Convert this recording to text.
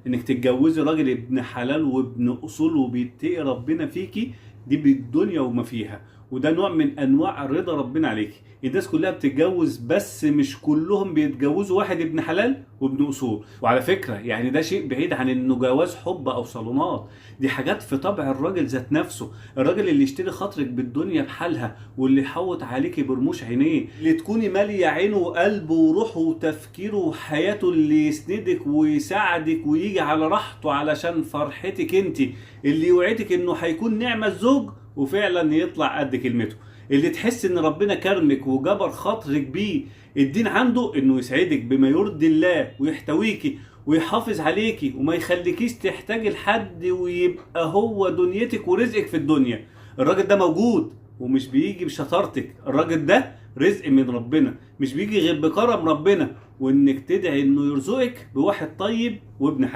انك تتجوزي راجل ابن حلال وابن اصول وبيتقي ربنا فيكي، دي بالدنيا وما فيها، وده نوع من انواع رضا ربنا عليكي. الناس كلها بتتجوز بس مش كلهم بيتجوزوا واحد ابن حلال وابن اصول. وعلى فكره يعني ده شيء بعيد عن انه جواز حب او صالونات، دي حاجات في طبع الراجل ذات نفسه. الراجل اللي يشتري خاطرك بالدنيا بحالها، واللي يحوط عليكي برموش عينيه، اللي تكوني ماليه عينه وقلبه وروحه وتفكيره وحياته، اللي يسندك ويساعدك ويجي على راحته علشان فرحتك انت، اللي يوعدك انه هيكون نعمه الزوج وفعلا يطلع قد كلمته، اللي تحس ان ربنا كرمك وجبر خاطرك بيه. الدين عنده انه يسعدك بما يرضي الله ويحتويكي ويحافظ عليكي وما يخليكيش تحتاجي لحد، ويبقى هو دنيتك ورزقك في الدنيا. الراجل ده موجود ومش بيجي بشطارتك، الراجل ده رزق من ربنا مش بيجي غير بكرم ربنا، وانك تدعي انه يرزقك بواحد طيب وابن حلال.